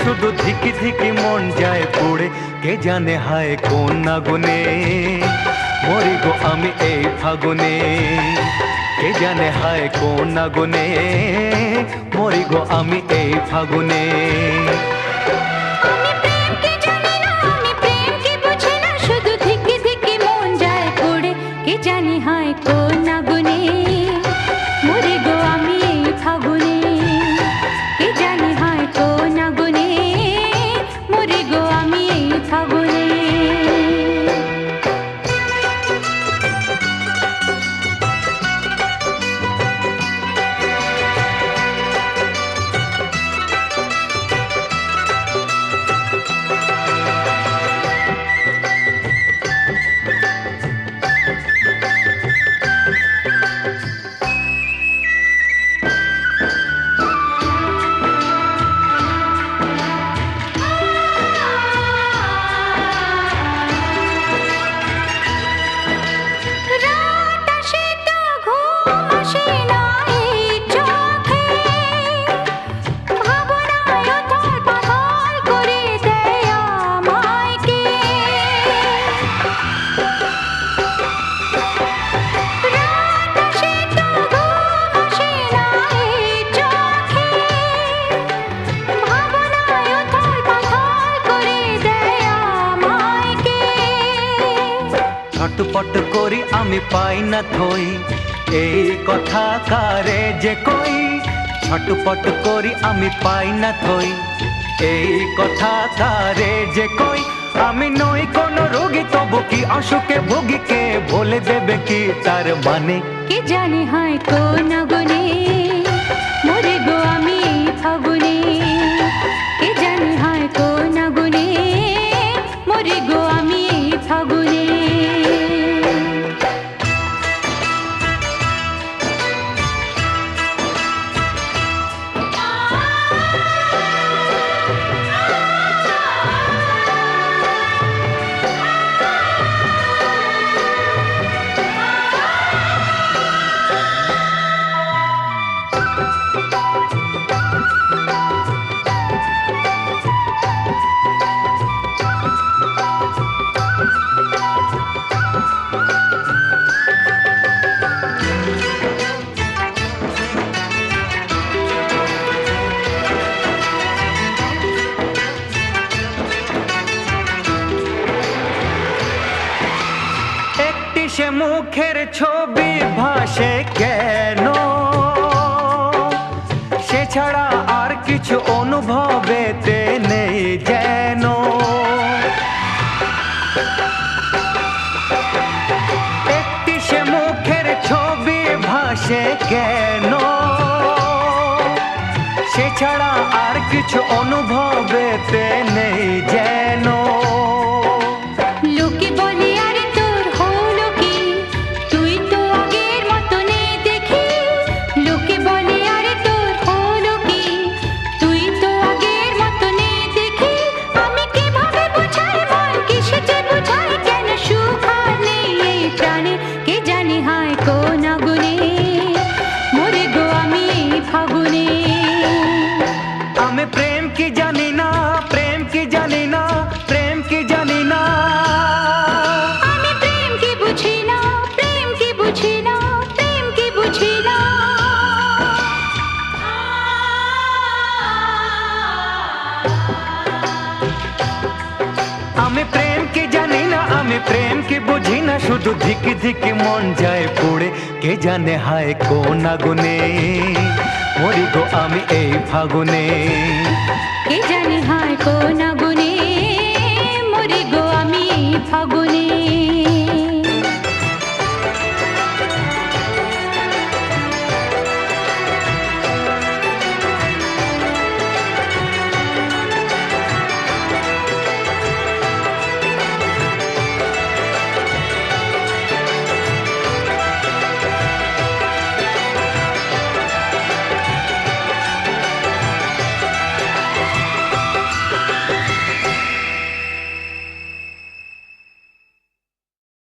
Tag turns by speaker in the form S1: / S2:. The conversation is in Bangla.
S1: শুধু ধিকি ধিকি মন যায় পুড়ে, কে জানে হায় কোন আগুনে মরি গো আমি এই ফাগুনে, কে জানে হায় কোন আগুনে মরি গো আমি এই ফাগুনে।
S2: আমি প্রেম কি জানি না, আমি প্রেম কি বুঝি না, শুধু ধিকি ধিকি মন যায় পুড়ে, কে জানি হায় কোন আগুনে মরি গো আমি এই ফাগুনে, কে জানি হায় কোন আগুনে মরি গো আমি এই ফাগুনে।
S1: ছটপট করি আমি পাই না থই, এই কথা কারে যে কই, ছটপট করি আমি পাই না থই, এই কথা কারে যে কই। আমি নই কোনো রোগী, তবু কি অসুখে ভুগি, কে বলে দেবে কি তার মানে,
S2: কে জানে হায় কোন আগুনে মরি গো আমি এই ফাগুনে, কে জানে হায় কোন আগুনে মরি গো আমি এই ফাগুনে।
S1: সে মুখের ছবি ভাসে কেন, সে ছাড়া আর কিছু অনুভবেতে নেই যেন। একটি সে মুখের ছবি ভাসে কেন, সে ছাড়া আর কিছু অনুভবেতে নেই যেন।
S2: লোকে বলে আরে তোর হলো কি, তুই তো আগের মতো নেই দেখি, লোকে বলে আরে তোর হলো কি, তুই তো আগের মতো নেই দেখি। আমি কিভাবে বুঝাই মন কিসে যে বুঝাই, কেন সুখ আর নেই এই প্রাণে, কে জানে হায় কোন আগুনে মরে গো আমি এই ফাগুনে।
S1: আমি প্রেম কি জানি না, প্রেম কি জানি না, প্রেম কি জানি না,
S2: আমি প্রেম কি বুঝি না, প্রেম কি বুঝি না, প্রেম কি বুঝি না।
S1: আমি প্রেম কি জানি না, আমি প্রেম কি বুঝি না, শুধু ধিকি ধিকি মন যায় পুড়ে, কে জানে হায় কোন আগুনে মরি গো আমি এই ফাগুনে,
S2: কে জানে হায় কোন